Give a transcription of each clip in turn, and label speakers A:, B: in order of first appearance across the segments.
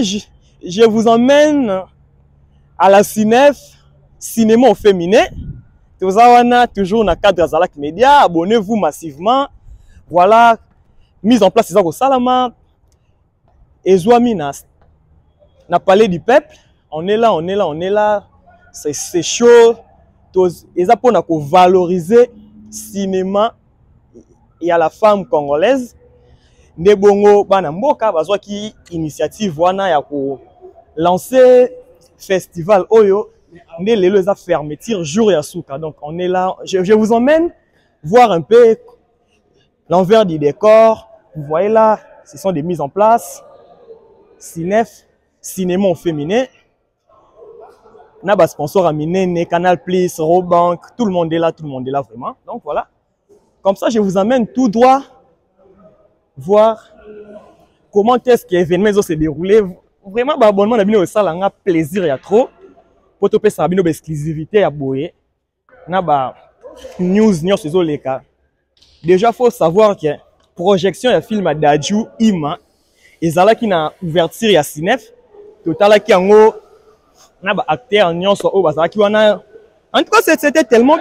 A: je vous emmène à la cinéma au féminin. Toujours dans le cadre de Zalak Media. Abonnez-vous massivement. Voilà, mise en place c'est ça au Salama. Et Zouaminas. On a parlé du peuple. On est là. C'est chaud. Et ça pour valoriser le cinéma et à la femme congolaise. Nebongo bana mboka bazwa ki initiative wana ya ko lancer festival oyo ndé lelo za fermeture jour ya souka. Donc on est là, je vous emmène voir un peu l'envers du décor. Vous voyez là, ce sont des mises en place. Cinéma au féminin. On a des sponsors à Minene, Canal Plus, Robank, tout le monde est là vraiment. Donc voilà. Comme ça, je vous emmène tout droit voir comment est-ce que l'événement s'est déroulé. Vraiment, l'abonnement a bien ça, un plaisir, il y a trop. Pour te faire une exclusivité à Boye. Na news sur les cas. Déjà, il faut savoir que projection de film d'Adju Ima, et ça là qui n'a ouverture à Cinef, total qui en haut, na acteur nion sur haut, ça qui wana. En tout cas, c'était tellement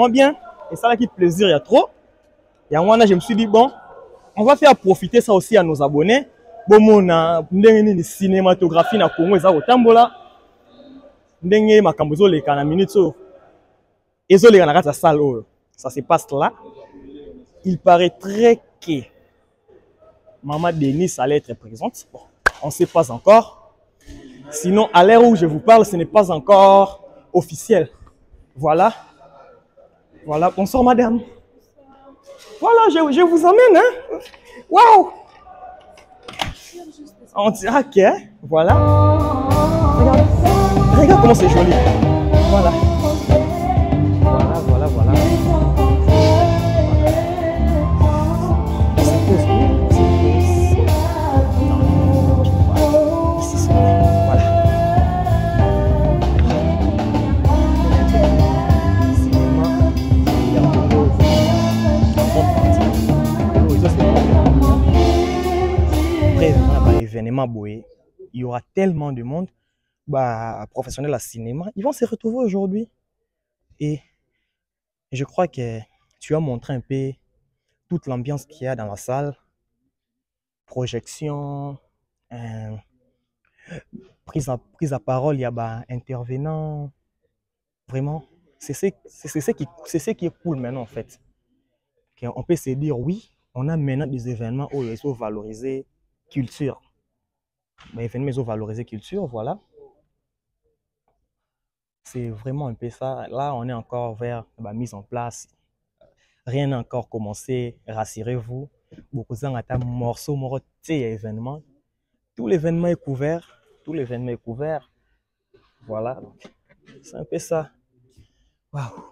A: bien, et ça là qui plaisir, il y a trop. Et à moi, je me suis dit bon. On va faire profiter ça aussi à nos abonnés. Bon, on a une cinématographie na Congo et ça au tambola. Ndenge makambozo le kana minute so. Ezo le kana salle. Ça se passe là. Il paraîtrait que Maman Denis allait être présente. Bon, on ne sait pas encore. Sinon, à l'heure où je vous parle, ce n'est pas encore officiel. Voilà. Voilà. Bonsoir, madame. Voilà, je vous emmène, hein. Waouh! On dirait que, voilà. Regarde comment c'est joli. Voilà. Voilà. Événement Boé, il y aura tellement de monde, professionnels à cinéma, ils vont se retrouver aujourd'hui. Et je crois que tu as montré un peu toute l'ambiance qu'il y a dans la salle, projection, prise à parole, il y a intervenants, vraiment, c'est ce qui est cool maintenant en fait. On peut se dire oui, on a maintenant des événements où il faut valoriser culture. Événements, ils ont valorisé culture, voilà. C'est vraiment un peu ça. Là, on est encore vers la mise en place. Rien n'a encore commencé. Rassurez-vous. Beaucoup de gens ont un morceau, événement. Tout l'événement est couvert. Voilà. C'est un peu ça. Waouh.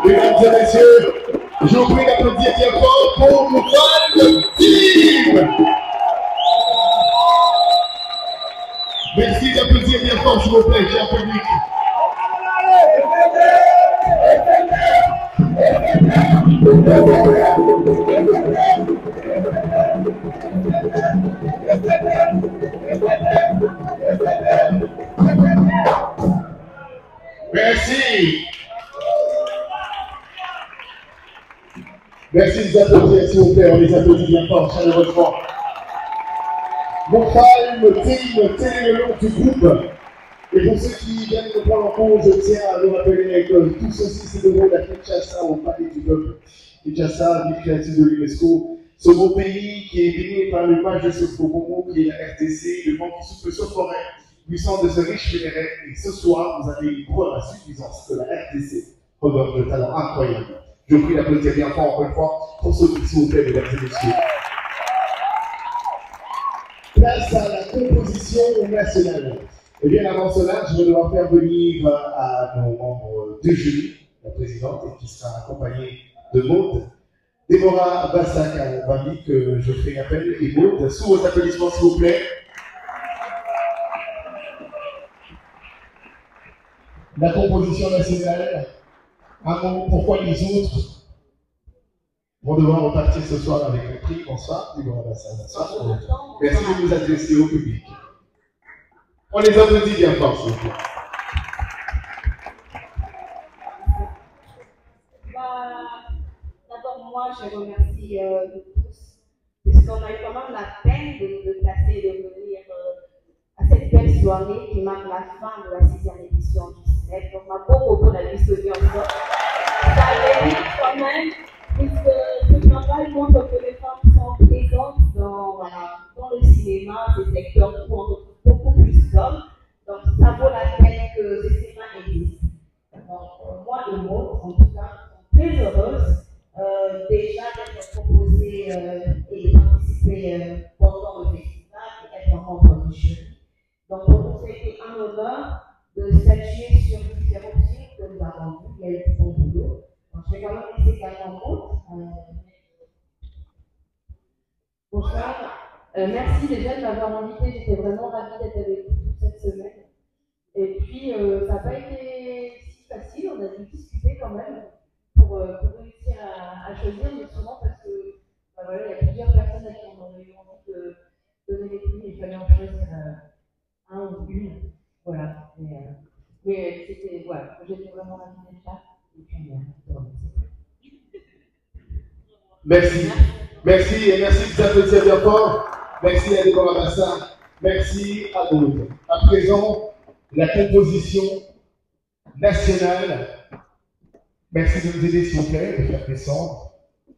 B: Mesdames et messieurs, je vous prie d'applaudir bien fort pour Moufal Team. Merci d'applaudir bien fort, s'il vous plaît, cher public. Merci. Merci de les applaudir, s'il vous plaît, on les applaudit bien fort, chaleureusement. Moufal Team, tel est le nom du groupe. Et pour ceux qui viennent de prendre en compte, je tiens à vous rappeler que tout ceci se déroule à Kinshasa, au palais du peuple. Kinshasa, ville créative de l'UNESCO. Ce beau pays qui est baigné par le page de ce Kokomo, qui est la RDC, le vent qui souffle sur forêt, puissant de ce riche minerai. Et ce soir, vous avez une preuve à suffisance que la RDC regorge de talents incroyables. Je vous prie d'applaudir bien fort encore une fois pour ceux qui, s'il vous plaît, mesdames et messieurs. Place à la composition nationale. Et bien avant cela, je vais devoir faire venir à nos membres de jury, la présidente, et qui sera accompagnée de Maud. Déborah Bassac a dit que je ferai appel, et Maud, sous vos applaudissements s'il vous plaît. La composition nationale, un mot, pourquoi les autres vont devoir repartir ce soir avec le prix. Bonsoir, Déborah Bassac. Bonsoir. Merci de nous adresser au public. On les applaudit bien fort, s'il vous plaît.
C: D'abord, moi, je remercie tous, puisqu'on a eu quand même la peine de nous déplacer, de venir à cette belle soirée qui marque la fin de la 6e édition du SNEP. Donc, ma beaucoup pour la vie encore. Ça mérite quand même, puisque ce travail montre que les femmes sont présentes dans le cinéma, des secteurs où on retrouve beaucoup plus d'hommes. Donc, ça vaut la peine que ce cinéma existe. Donc, moi et Maud, en tout cas, très heureuse déjà d'être proposée et participer pendant le festival et être membre du jury. Donc, pour nous, c'était un honneur de statuer sur différents films que nous avons vus. Il y a eu du bon boulot. Donc, je vais quand même laisser également Maud. Bonsoir. Merci déjà de m'avoir invité. J'étais vraiment ravie d'être avec vous toute cette semaine. Et puis, ça n'a pas été si facile. On a dû discuter quand même pour réussir à choisir, mais souvent parce que voilà, il y a plusieurs personnes à qui on aurait eu envie de donner les prix et il fallait en choisir un ou une. Voilà. Mais c'était, voilà, j'étais vraiment ravie d'être là. Et puis,
B: Merci. Merci et merci de vous applaudir bien fort. Merci à Déborah Bassac. Merci à Maud. À présent, la composition nationale. Merci de nous aider, s'il vous plaît, de faire descendre.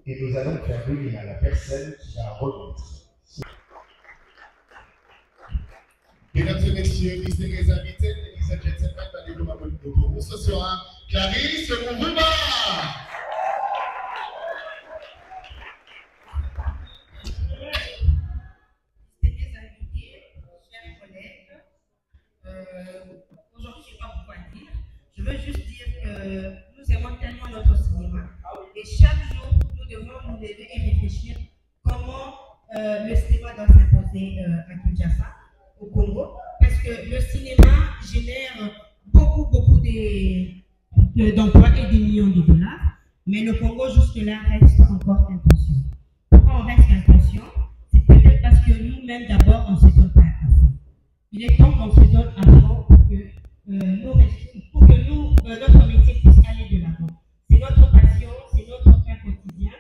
B: Et nous allons faire venir à la personne qui va remettre. Mesdames et messieurs, distingués invités, ladies and gentlemen, allez nous m'abonner pour vous. Ce sera Clarisse Mouvement.
D: Aujourd'hui, je ne sais pas pourquoi dire. Je veux juste dire que nous aimons tellement notre cinéma. Et chaque jour, nous devons nous lever et réfléchir comment le cinéma doit s'imposer à Kinshasa, au Congo, parce que le cinéma génère beaucoup d'emplois et des millions de dollars, mais le Congo jusque-là reste encore inconscient. Pourquoi on reste inconscient? C'est peut-être parce que nous-mêmes d'abord on ne se donne pas à fond. Il est temps qu'on se donne à fond pour que notre métier puisse aller de l'avant. C'est notre passion, c'est notre pain quotidien.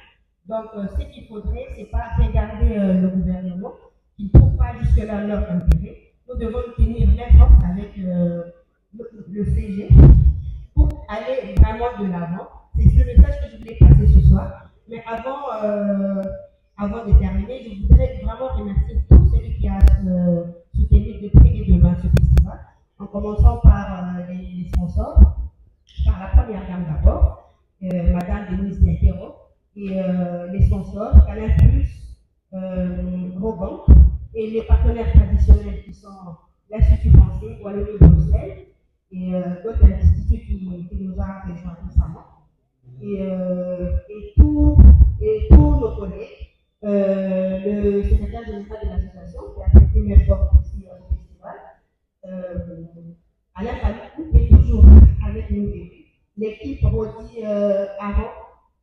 D: Donc, ce qu'il faudrait, c'est pas regarder le gouvernement qui ne trouve pas jusque-là leur intérêt. Nous devons nous tenir main forte avec le CG pour aller vraiment de l'avant. C'est ce message que je voulais passer ce soir. Mais avant de terminer, je voudrais vraiment remercier tous ceux qui ont soutenu de près et de loin ce festival, en commençant par les sponsors, par la première dame d'abord, Madame Denise Diakero, et les sponsors, Canal+, Robank, et les partenaires traditionnels qui sont l'Institut français, Wallonie-Bruxelles, et d'autres instituts qui nous ont rejoints récemment, et tous nos collègues, le secrétaire général de l'association qui a prêté une effort aussi au festival, Alain Palou, qui est toujours avec nous, l'équipe Rodi avant,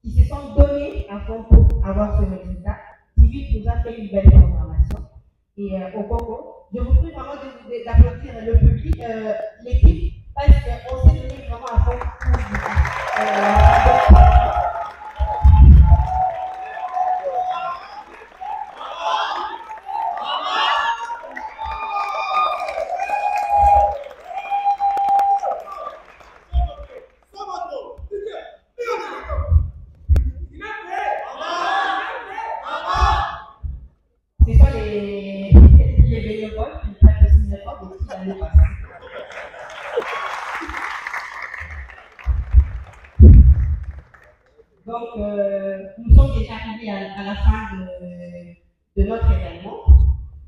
D: qui se sont donnés à fond pour avoir ce résultat. Civic nous a fait une belle programmation. Et au Congo, je vous prie vraiment d'applaudir le public, l'équipe, parce qu'on s'est donné vraiment à fond pour c'est ça les bénévoles qui prennent aussi l'effort de tout l'année passée. Donc, nous sommes déjà arrivés à la fin de notre événement.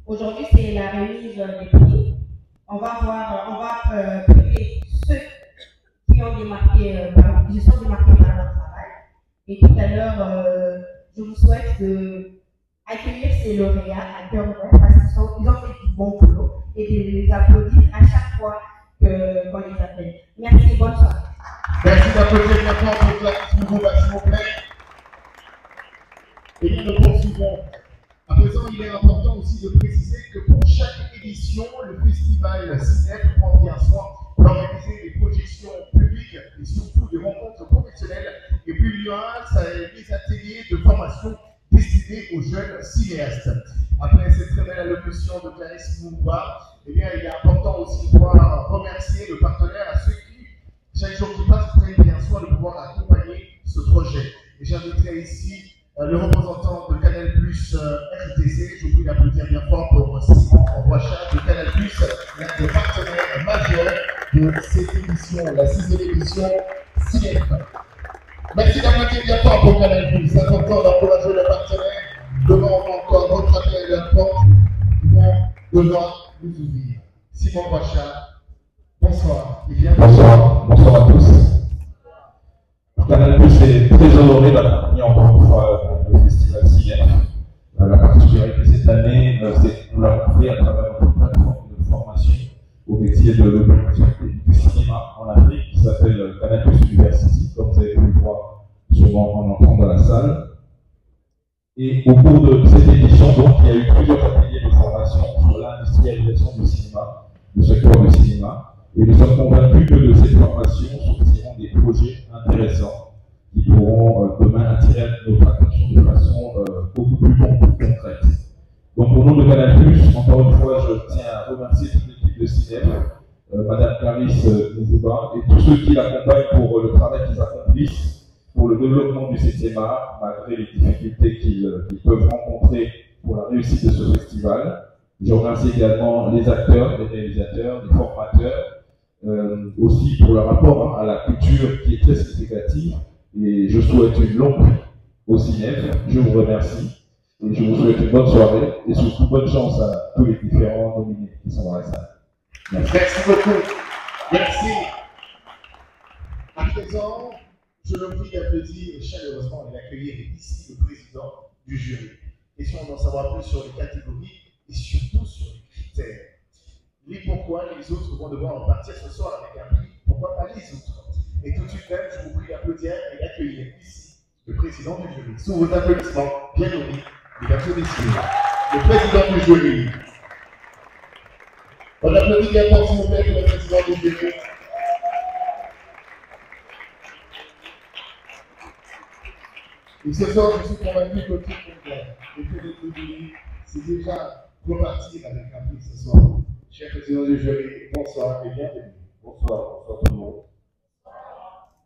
D: Aujourd'hui, c'est la remise des prix. On va primer ceux qui sont démarqués par leur travail. Et tout à l'heure, je vous souhaite d'accueillir ces lauréats à cœur ouvert parce qu'ils ont fait du bon boulot et de les applaudir à chaque fois qu'on les appelle. Merci, bonne soirée.
B: Merci d'applaudir maintenant pour Clarisse Mourouba, s'il vous plaît. Et bien, nous poursuivons. À présent, il est important aussi de préciser que pour chaque édition, le festival CINEF prend bien soin d'organiser des projections publiques et surtout des rencontres professionnelles. Et puis, il y aura des ateliers de formation destinés aux jeunes cinéastes. Après cette très belle allocution de Clarisse Mourouba, eh bien, il est important aussi de pouvoir remercier le partenaire à ceux qui, chaque jour qui passe, prennent bien soin de pouvoir accompagner ce projet. Et j'inviterai ici le représentant de Canal+ RTC, je vous prie d'applaudir bien fort pour Simon Roichat de Canal+, l'un des partenaires majeurs de cette édition, la 6e édition CIEF. Merci d'applaudir bien fort pour Canal+. C'est important d'encourager le partenaire. Demain, on a encore votre appel à la porte. Ils vont devoir nous ouvrir. Simon Roichat, bonsoir et bienvenue.
E: Bonsoir à tous. Canal+ est très honoré d'accompagner encore une fois le festival CIEF. La particularité cette année, c'est que nous l'avons fait à travers notre plateforme de formation au métier de l'opération du cinéma en Afrique qui s'appelle Canal+ University, comme vous avez pu le voir sûrement en entrant dans la salle. Et au cours de cette édition, donc, il y a eu plusieurs ateliers de formation sur l'industrialisation du cinéma, le secteur du cinéma. Et nous sommes convaincus que de cette formation sortiront des projets intéressants qui pourront demain attirer notre attention de façon beaucoup plus concrète. Donc au nom de Canal+, encore une fois, je tiens à remercier toute l'équipe de CINEF, Madame Clarisse Mourouba et tous ceux qui l'accompagnent pour le travail qu'ils accomplissent pour le développement du 7e art, malgré les difficultés qu'ils peuvent rencontrer pour la réussite de ce festival. Je remercie également les acteurs, les réalisateurs, les formateurs, aussi pour le rapport à la culture qui est très significatif. Et je souhaite une longue vie au CINEF. Je vous remercie et je vous souhaite une bonne soirée et surtout bonne chance à tous les différents nominés qui sont dans la salle.
B: Merci beaucoup. Merci. À présent, je vous prie d'applaudir chaleureusement et d'accueillir ici le président du jury. question d'en savoir plus sur les catégories et surtout sur les critères. Et pourquoi les autres vont devoir repartir ce soir avec un prix? Pourquoi pas les autres? Et tout de suite même, je vous prie d'applaudir et d'accueillir ici le président du jury. Sous vos applaudissements, bien nommés, mesdames et messieurs, le président du jury. On applaudit bien fort, s'il vous plaît, le président du jury. Et ce soir, je suis convaincu que tout le monde et que les jury, c'est déjà repartir avec un prix ce soir. Cher président du jury, bonsoir et bienvenue.
F: Bonsoir, bonsoir tout le monde.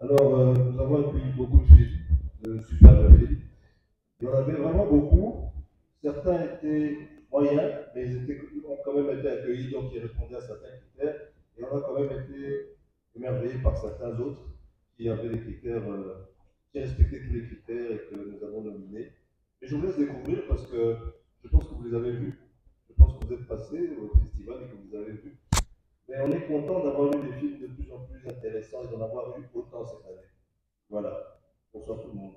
F: Alors, nous avons accueilli beaucoup de films, de superbes films. Il y en avait vraiment beaucoup. Certains étaient moyens, mais ils ont quand même été accueillis, donc ils répondaient à certains critères. Et on a quand même été émerveillés par certains autres qui avaient des critères, qui respectaient tous les critères et que nous avons nominés. Et je vous laisse découvrir parce que je pense que vous les avez vus. Je pense que vous êtes passés au festival et que vous avez vu. Mais on est content d'avoir eu des films de plus en plus intéressants et d'en avoir eu autant cette année. Voilà. Bonsoir tout le monde.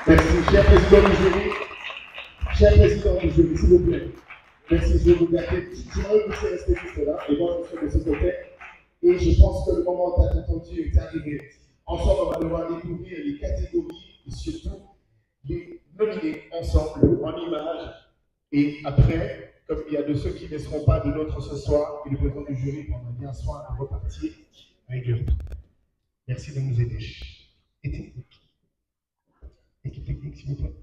B: Merci, cher président du jury. Cher président du jury, s'il vous plaît. Merci, je vais vous garder. J'aimerais que vous rester juste là. Et moi, je suis de ce côté. Et je pense que le moment tant attendu est arrivé. Ensemble, on va devoir découvrir les catégories et surtout les nominés ensemble en images. Et après, comme il y a de ceux qui ne seront pas de nôtres ce soir, et le président du jury prendra bien soin de repartir avec le retour. Merci de nous aider. Et technique. Équipe technique, s'il vous plaît.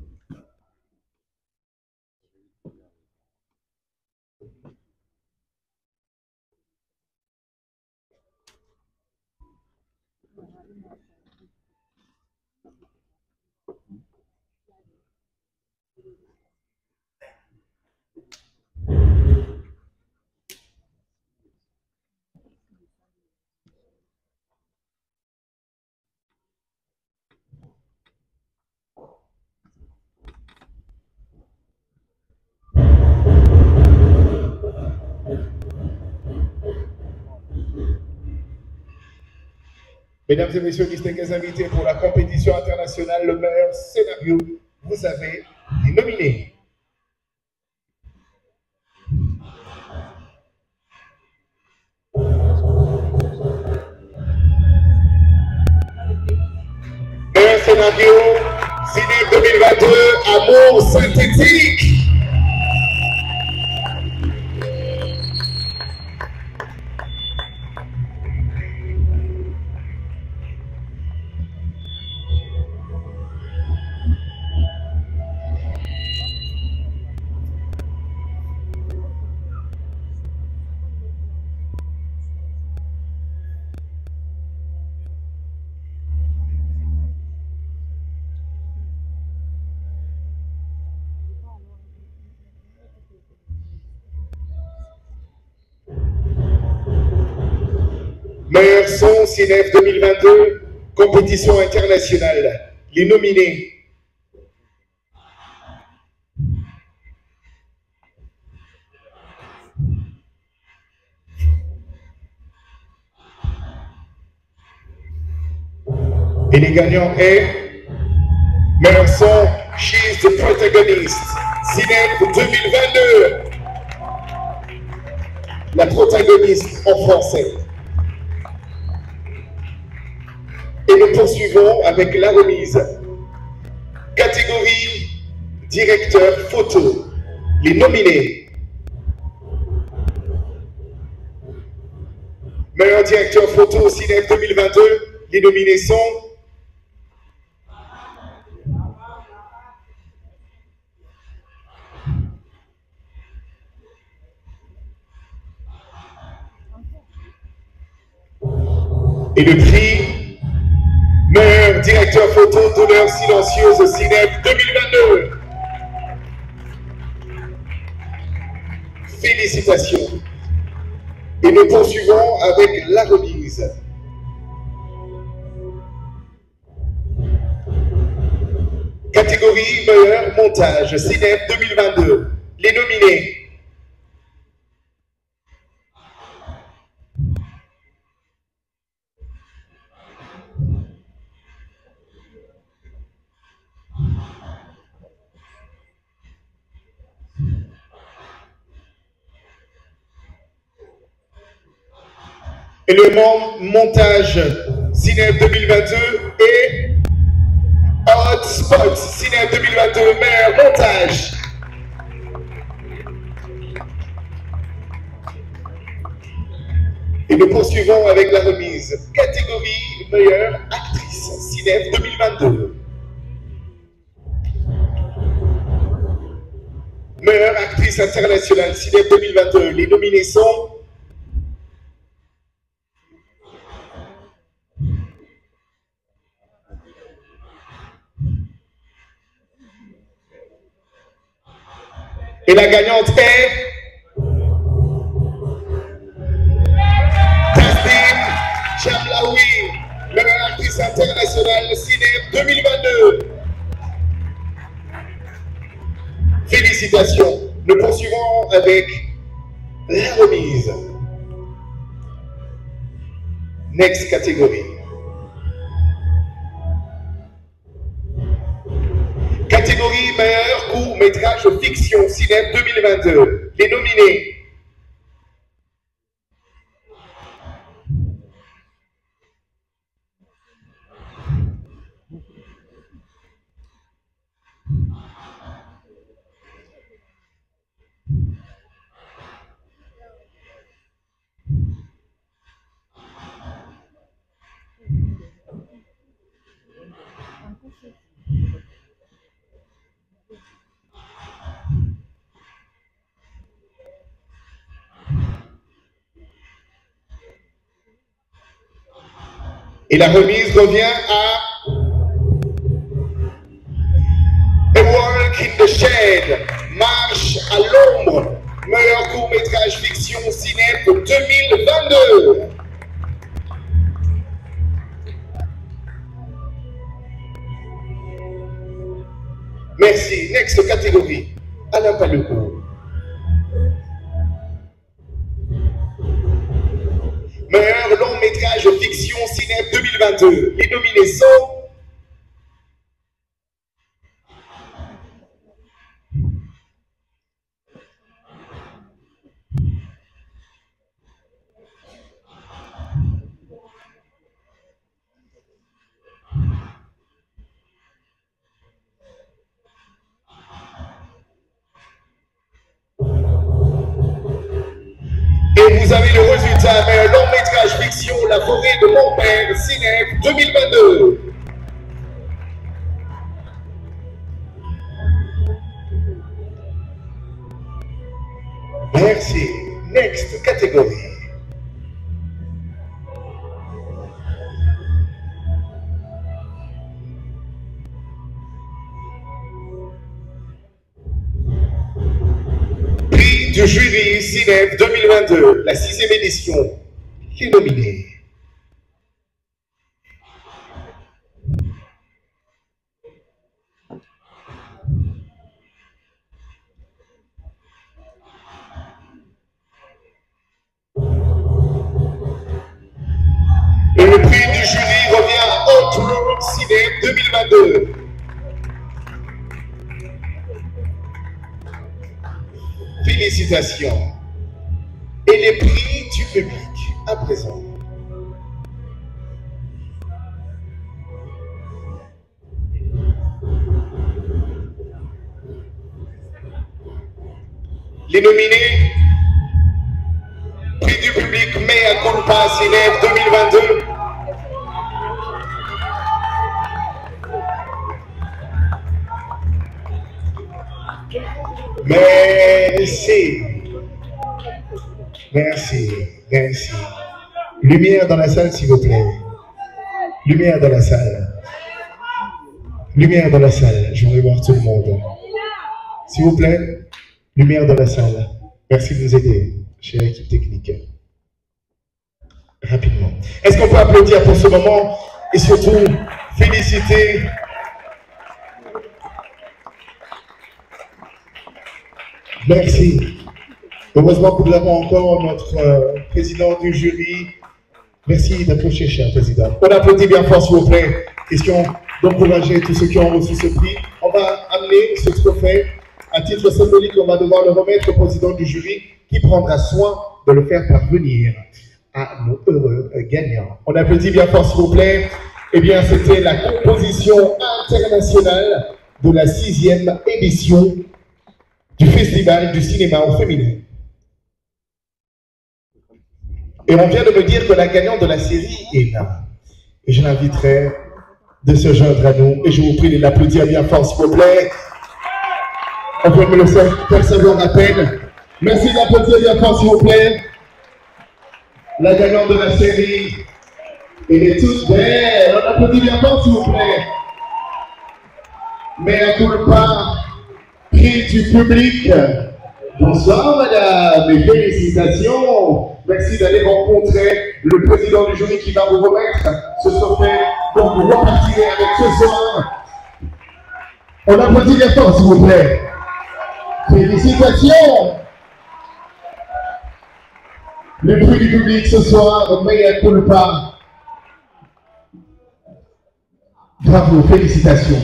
B: Mesdames et messieurs, distingués invités pour la compétition internationale, le meilleur scénario, vous avez les nominés. Meilleur scénario, Ciné 2022, Amour synthétique. Meilleur son, CINEF 2022, compétition internationale. Les nominés. Et les gagnants est meilleur son, She's the Protagonist, CINEF 2022. La protagoniste en français. Et nous poursuivons avec la remise. Catégorie directeur photo. Les nominés. Meilleur directeur photo au CINEF 2022. Les nominés sont et le prix meilleur directeur photo Douleur silencieuse au CINEF 2022. Félicitations. Et nous poursuivons avec la remise. Catégorie meilleur montage CINEF 2022. Les nominés. Et le montage Cinep 2022 et Hotspot Cinep 2022, meilleur montage. Et nous poursuivons avec la remise catégorie meilleure actrice Cinep 2022. Meilleure actrice internationale Cinep 2022. Les nominés sont et la gagnante est Tasnim Chamlaoui, meilleure actrice internationale Cinep 2022. Félicitations. Nous poursuivons avec la remise. Next catégorie. Catégorie meilleur court-métrage fiction Cinep 2022. Les nominés. Et la remise revient à A Walk in the Shade, Marche à l'ombre, meilleur court-métrage fiction Cinep 2022. Merci. Next catégorie, Alain Paluco. Meilleur long métrage fiction Cinep 2022. Les nominés sont et vous avez le résultat, meilleur long métrage fiction, La forêt de mon père, Cinep 2022. Merci. Next catégorie. Prix du jury Cinep 2022, la 6e édition. Qui est nominé? Et le prix du jury revient à Outlook Cinep 2022. Félicitations. Et les prix du public à présent. Les nominés, prix du public Mea Culpa Cinep 2022. Merci. Merci. Merci. Lumière dans la salle, s'il vous plaît. Lumière dans la salle. Lumière dans la salle. Je voudrais voir tout le monde. S'il vous plaît, lumière dans la salle. Merci de nous aider, chère équipe technique. Rapidement. Est-ce qu'on peut applaudir pour ce moment et surtout féliciter Merci. Heureusement que nous avons encore notre président du jury. Merci d'approcher, cher président. On applaudit bien fort, s'il vous plaît. Question d'encourager tous ceux qui ont reçu ce prix. On va amener ce trophée. À titre symbolique, on va devoir le remettre au président du jury qui prendra soin de le faire parvenir à nos heureux gagnants. On applaudit bien fort, s'il vous plaît. Eh bien, c'était la composition internationale de la 6e édition du Festival du cinéma au féminin. Et on vient de me dire que la gagnante de la série est là. Et je l'inviterai de se joindre à nous. Et je vous prie de l'applaudir bien fort, s'il vous plaît. On peut me le faire savoir à peine. Merci d'applaudir bien fort, s'il vous plaît. La gagnante de la série. Elle est toute belle. On applaudit bien fort, s'il vous plaît. Mais à tout le pas, prix du public. Bonsoir, madame, et félicitations. Merci d'aller rencontrer le président du jury qui va vous remettre ce trophée. Donc, vous repartirez avec ce soir. On applaudit bien fort, s'il vous plaît. Félicitations. Le prix du public ce soir, Mea Culpa. Bravo, félicitations.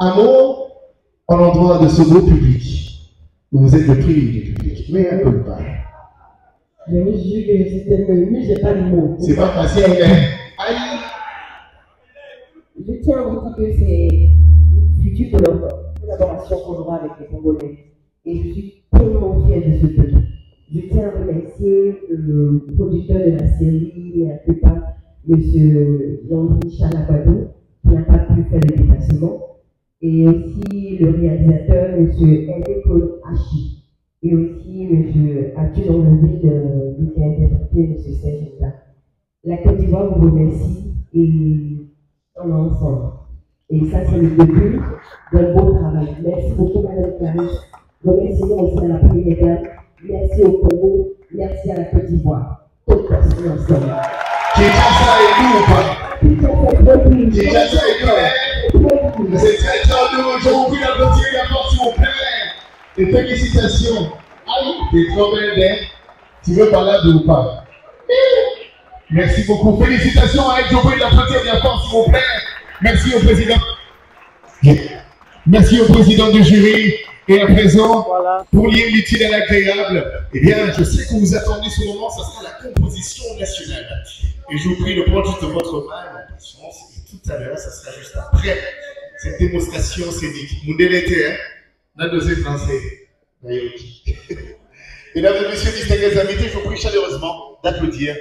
B: Un mot en l'endroit de ce beau public. Vous êtes le prix du public. Mea Culpa.
G: Je me suis dit que c'était le j'ai pas de mots.
B: C'est pas facile, mais. Aïe.
G: Je tiens à vous dire que c'est une future collaboration qu'on aura avec les Congolais. Et je suis tellement fière de ce peuple. Je tiens à remercier le producteur de la série, à Culpa, M. Jean-Louis Chalabadou, qui n'a pas pu faire le déplacement. Et aussi le réalisateur, M. Ndeko Hachi. Et aussi M. Arthur Longueville, qui a interprété M. Serge Nda. La Côte d'Ivoire vous remercie et on est ensemble. Et ça, c'est le début d'un beau travail. Merci beaucoup, Mme Clarisse. Remerciement aussi à la Première Dame. Merci au Congo. Merci à la Côte d'Ivoire. Toutes personnes ensemble.
B: Kinshasa et nous ou pas? Kinshasa et nous. C'est très tendre. Je vous prie d'applaudir d'abord, s'il vous plaît. Et félicitations. Aïe, t'es trop belle, hein? Tu veux parler de ou pas? Merci beaucoup. Félicitations à elle. Je vous prie d'applaudir bien fort, s'il vous plaît. Merci au président. Merci au président du jury. Et à présent, voilà, pour lier l'utile à l'agréable, eh bien, je sais que vous attendez ce moment, ça sera la composition nationale. Et je vous prie de prendre juste votre main, en patience, et tout à l'heure, ça sera juste après cette démonstration scénique. Mon délété, hein? La deuxième français. Mesdames et messieurs, distingués invités, je vous prie chaleureusement d'applaudir.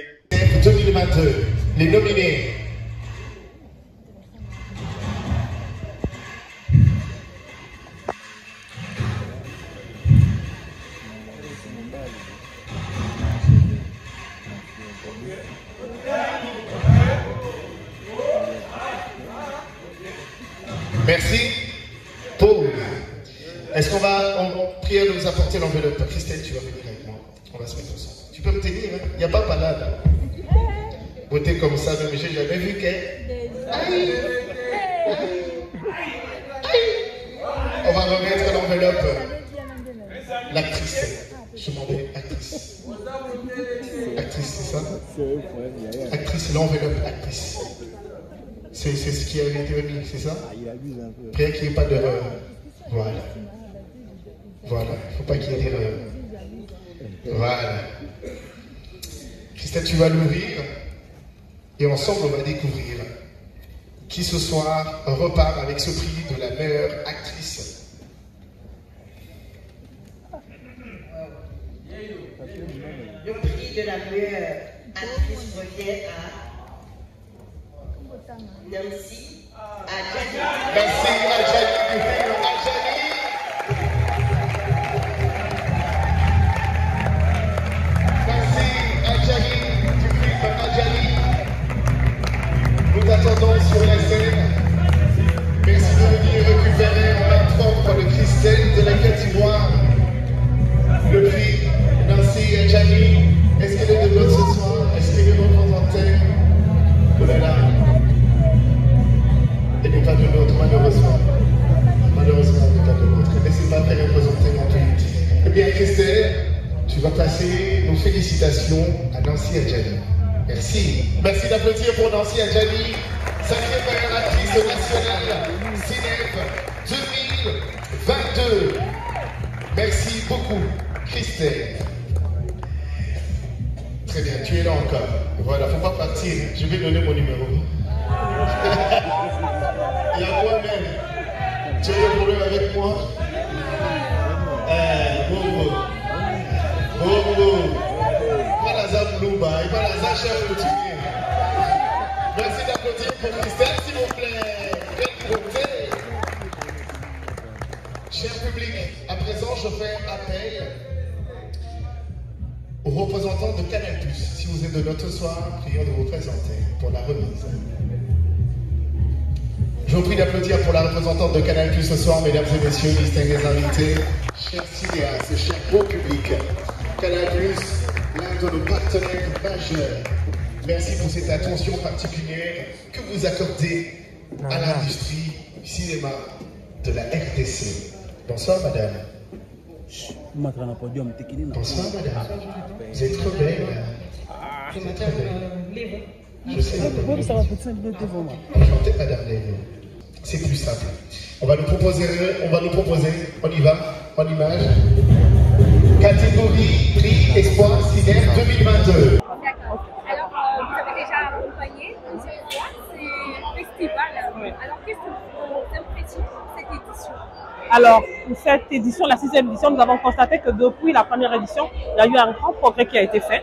B: 2022, les nominés. Merci. Pause. Est-ce qu'on va prier de nous apporter l'enveloppe? Christelle, tu vas venir avec moi. On va se mettre ensemble. Tu peux me tenir, hein? Il n'y a pas palade. Beauté comme ça, mais j'ai jamais vu qu'elle. On va remettre l'enveloppe. L'actrice. Je demandais actrice. Actrice, c'est ça? Actrice, l'enveloppe, actrice. C'est ce qui a été remis, c'est ça? Rien qu'il n'y ait pas d'erreur. Voilà. Voilà, il ne faut pas qu'il y ait d'erreur. Voilà. Christelle, tu vas l'ouvrir et ensemble on va découvrir qui ce soir repart avec ce prix de la meilleure actrice.
G: Le prix de la meilleure actrice revient à Nancy Adjani.
B: Merci Adjani du film Adjani. Merci Adjani du film Adjani. Nous attendons sur la scène. Merci de venir récupérer en main propre de Christelle de la Côte d'Ivoire le prix Nancy Adjani. Est-ce qu'elle est de l'autre ce soir? Est-ce qu'elle est représentée? Oh là là. Elle n'est pas de l'autre, malheureusement. Malheureusement, elle n'est pas de l'autre. Mais c'est pas très représenté mon pays. Eh bien, Christelle, tu vas passer nos félicitations à Nancy Adjani. Merci. Merci d'applaudir pour Nancy Adjani, sacrée meilleure actrice nationale CINEF 2022. Merci beaucoup, Christelle. Très bien, tu es là encore. Voilà, faut pas partir. Je vais donner mon numéro. Il y a quoi même? Tu as un problème avec moi? Bobo. Bobo. Pas la Zamlouba, et pas la Zacha Moutier. Merci d'applaudir pour Christelle, s'il vous plaît. Quelle beauté. Cher public, à présent, je fais appel aux représentants de Canal+. Si vous êtes de notre soir, prions de vous présenter pour la remise. Je vous prie d'applaudir pour la représentante de Canal+ ce soir, mesdames et messieurs, distingués invités, chers cinéastes, cher beau public. Canal+, l'un de nos partenaires majeurs. Merci pour cette attention particulière que vous accordez à l'industrie du cinéma de la RDC. Bonsoir, madame. Bonsoir, madame. Vous êtes trop belle. Vous êtes très belle. Je sais. Enchantée, madame Lévo. C'est plus simple. On va nous proposer, on y va, en image. Catégorie prix Espoir Cinéma 2022.
H: Alors, vous avez déjà accompagné plusieurs fois ces festivals. Alors, qu'est-ce que vous impressionne pour cette édition?
I: Alors, pour cette édition, la 6e édition, nous avons constaté que depuis la première édition, il y a eu un grand progrès qui a été fait.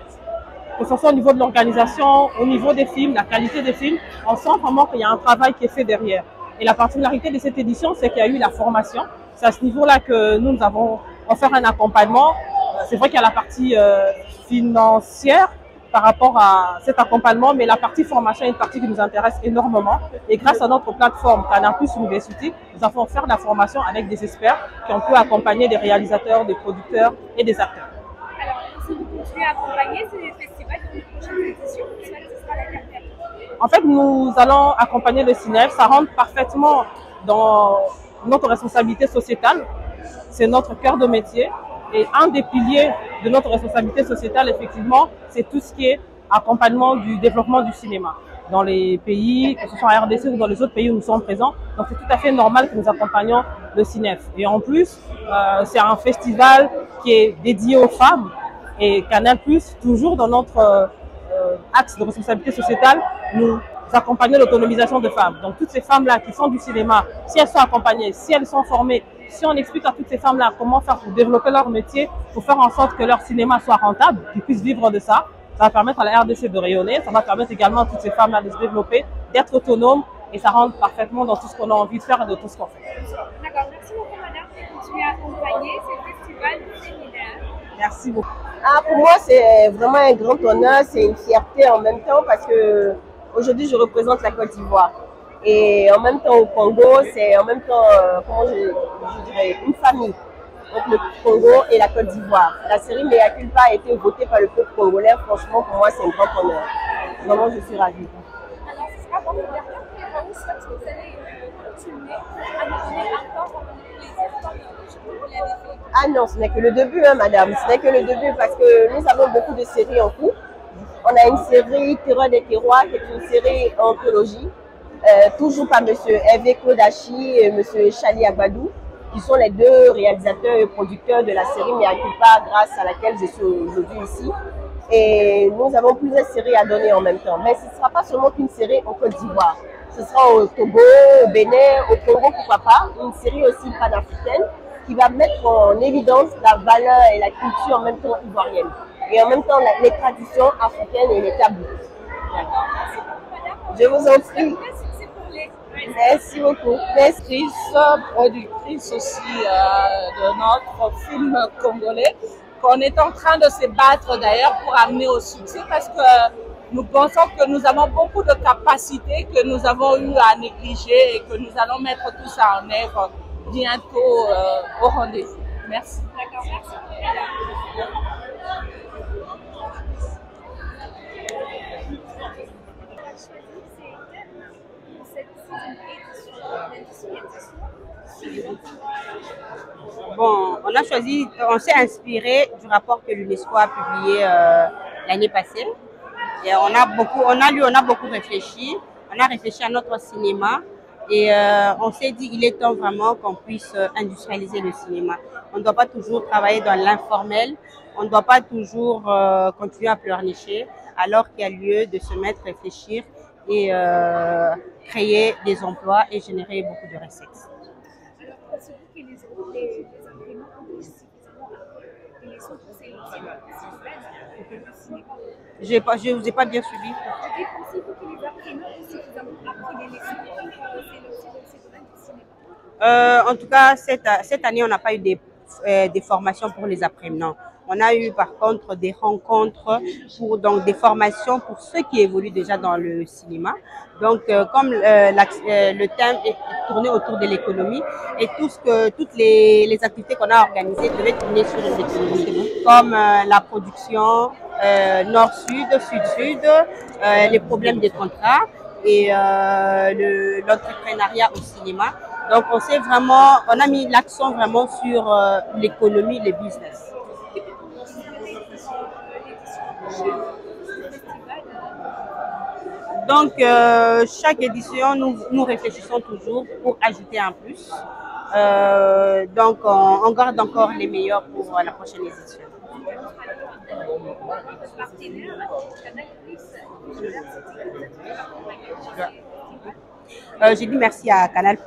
I: Que ce soit au niveau de l'organisation, au niveau des films, la qualité des films, on sent vraiment qu'il y a un travail qui est fait derrière. Et la particularité de cette édition, c'est qu'il y a eu la formation. C'est à ce niveau-là que nous avons offert un accompagnement. C'est vrai qu'il y a la partie financière par rapport à cet accompagnement, mais la partie formation est une partie qui nous intéresse énormément. Et grâce à notre plateforme Canal+ University, nous avons fait de la formation avec des experts qui ont pu accompagner des réalisateurs, des producteurs et des acteurs.
H: Alors, si vous continuez à accompagner ces festivals dans les prochaines éditions, ce sera la dernière.
I: En fait, nous allons accompagner le CINEF. Ça rentre parfaitement dans notre responsabilité sociétale. C'est notre cœur de métier. Et un des piliers de notre responsabilité sociétale, effectivement, c'est tout ce qui est accompagnement du développement du cinéma. Dans les pays, que ce soit en RDC ou dans les autres pays où nous sommes présents. Donc c'est tout à fait normal que nous accompagnions le CINEF. Et en plus, c'est un festival qui est dédié aux femmes. Et Canal+, toujours dans notre axe de responsabilité sociétale, nous accompagnons l'autonomisation de femmes. Donc toutes ces femmes-là qui font du cinéma, si elles sont accompagnées, si elles sont formées, si on explique à toutes ces femmes-là comment faire pour développer leur métier, pour faire en sorte que leur cinéma soit rentable, qu'ils puissent vivre de ça, ça va permettre à la RDC de rayonner, ça va permettre également à toutes ces femmes-là de se développer, d'être autonomes, et ça rentre parfaitement dans tout ce qu'on a envie de faire et de tout ce qu'on fait.
H: D'accord, merci beaucoup madame de continuer à accompagner ces festivals féminins.
I: Merci beaucoup.
G: Pour moi, c'est vraiment un grand honneur, c'est une fierté en même temps parce que aujourd'hui, je représente la Côte d'Ivoire. Et en même temps, au Congo, c'est en même temps, comment je dirais, une famille. Donc le Congo et la Côte d'Ivoire. La série Mea Culpa a été votée par le peuple congolais. Franchement, pour moi, c'est un grand honneur. Vraiment, je suis ravie.
H: Alors, ce sera votre dernière conférence. Est-ce que vous allez continuer à nous donner encore plaisir comme vous l'avez fait?
G: Ah non, ce n'est que le début, hein, madame. Ce n'est que le début parce que nous avons beaucoup de séries en cours. On a une série Terreur des Terroirs qui est une série anthologie. Toujours par M. Hervé Kodachi et M. Chali Agbadou, qui sont les deux réalisateurs et producteurs de la série Mea Culpa, grâce à laquelle je suis aujourd'hui ici. Et nous avons plusieurs séries à donner en même temps. Mais ce ne sera pas seulement qu'une série en Côte d'Ivoire. Ce sera au Togo, au Bénin, au Congo, pourquoi pas. Une série aussi panafricaine qui va mettre en évidence la valeur et la culture en même temps ivoirienne. Et en même temps les traditions africaines et les tabous. Je vous en prie. Merci beaucoup. Merci.
J: Productrice aussi de notre film congolais, qu'on est en train de se battre d'ailleurs pour amener au succès parce que nous pensons que nous avons beaucoup de capacités que nous avons eu à négliger et que nous allons mettre tout ça en œuvre bientôt au rendez-vous. Merci.
H: D'accord, merci.
K: Bon, on s'est inspiré du rapport que l'UNESCO a publié l'année passée. Et on a beaucoup réfléchi. On a réfléchi à notre cinéma et on s'est dit il est temps vraiment qu'on puisse industrialiser le cinéma. On ne doit pas toujours travailler dans l'informel. On ne doit pas toujours continuer à pleurnicher, alors qu'il y a lieu de se mettre, réfléchir et créer des emplois et générer beaucoup de recettes.
H: Alors, pensez-vous que les imprimants ont suffisamment appris les leçons pour ces
K: Je ne vous ai pas bien suivi.
H: Pensez-vous que les imprimants ont suffisamment appris les leçons pour ces domaines du cinéma?
K: En tout cas, cette année, on n'a pas eu des formations pour les apprenants. On a eu par contre des rencontres, donc des formations pour ceux qui évoluent déjà dans le cinéma. Donc, comme le thème est tourné autour de l'économie et toutes les activités qu'on a organisées devaient tourner sur l'économie, comme la production nord-sud, sud-sud, les problèmes des contrats et l'entrepreneuriat au cinéma. Donc, on a mis l'accent vraiment sur l'économie, les business. Donc, chaque édition, nous réfléchissons toujours pour ajouter un plus. Donc, on garde encore les meilleurs pour la prochaine édition. J'ai dit merci à Canal+,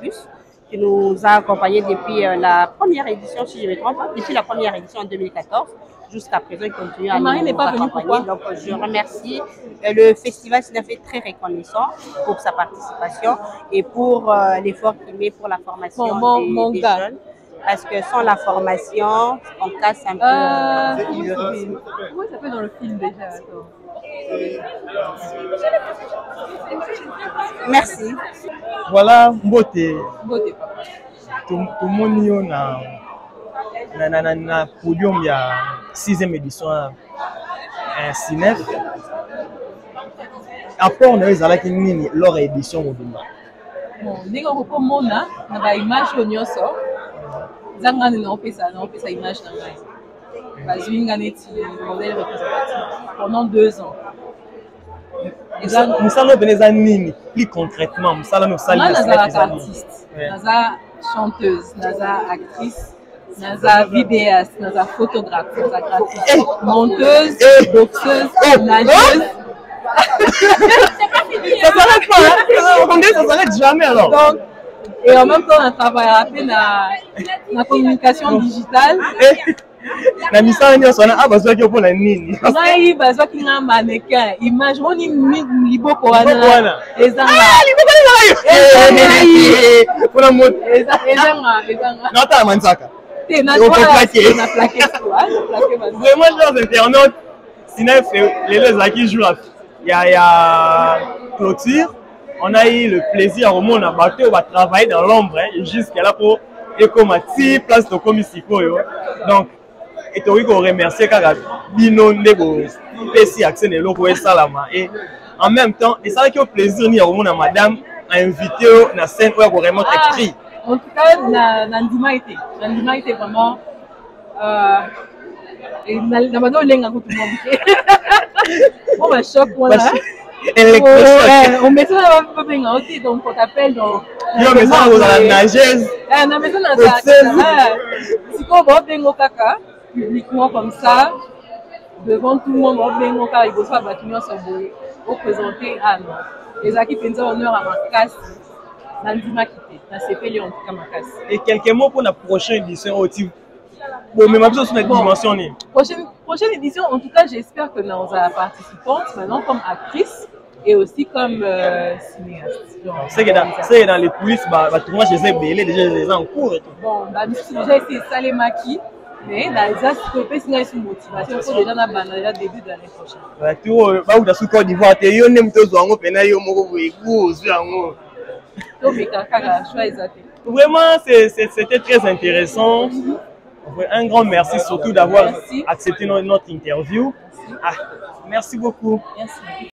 K: qui nous a accompagnés depuis la première édition, si je ne me trompe pas, depuis la première édition en 2014. Jusqu'à présent, il continue à nous accompagner. Donc, je remercie le Festival Cinef est très reconnaissant pour sa participation et pour l'effort qu'il met pour la formation des jeunes. Parce que sans la formation, on casse un peu le rythme.
L: Comment ça fait dans le film déjà?
K: Merci.
A: Voilà, Mbote. Tout le monde na podium il y a 6e édition Cinef. Après on a eu zalaki nini leur édition mobimba.
L: Bon, ndenge okomona na ba image nyonso zanga na opesa image na ngai. Bazwinga neti modèle représentatif pendant 2 ans.
A: Musala beneza nini plus concrètement musala no sali
L: naza artiste, naza chanteuse, naza actrice. Naza vidéaste, naza photographe, naza graphiste, monteuse, boxeuse, nageuse.
A: Ça s'arrête pas, hein? Ça s'arrête jamais alors.
L: Donc, et en même temps, on travaille un peu dans la communication digitale.
A: Na misala nyonso na abazwaki opona nini?
L: Ngai bazwaki nga mannequin, image moni liboko wana. Ezanga.
A: Pona moto.
L: Ezanga.
A: Nata mansaka.
L: Vraiment,
A: chers internautes, Cinef, les qui jouent il y a clôture. On a eu le plaisir au monde à battre, on va travailler dans l'ombre jusqu'à là pour écomati place de commisiko. Donc, et tu remercier car Bino Nebo PC accès de l'eau salama et en même temps, et ça qui au plaisir ni au monde à madame à inviter na scène où il vraiment écrit.
L: En tout cas, Nandima était vraiment. On va choc, voilà. On met ça un peu bien aussi, donc on t'appelle dans.
A: On met ça dans la nageuse.
L: On met ça dans la si on va bien au caca, publiquement comme ça, devant tout le monde, on va bien au caca, il faut soit battu, on s'en va représenter. Ah non. Les acquis pensent honneur à ma casse.
A: Et quelques mots pour la prochaine édition aussi. Bon, mais ma chose sur notre dimension.
L: Prochaine édition, en tout cas, j'espère que nous allons participantes maintenant comme actrice et aussi comme cinéaste.
A: C'est que dans les coulisses, le tournage est déjà en cours et tout.
L: Bon, déjà c'est Salemaki, mais dans les aspects, c'est une motivation. Il faut déjà début de l'année prochaine.
A: Tu vois, sous Côte d'Ivoire, tu es même tous en Vraiment, c'était très intéressant. Un grand merci surtout d'avoir accepté notre interview. Merci beaucoup.
L: Merci.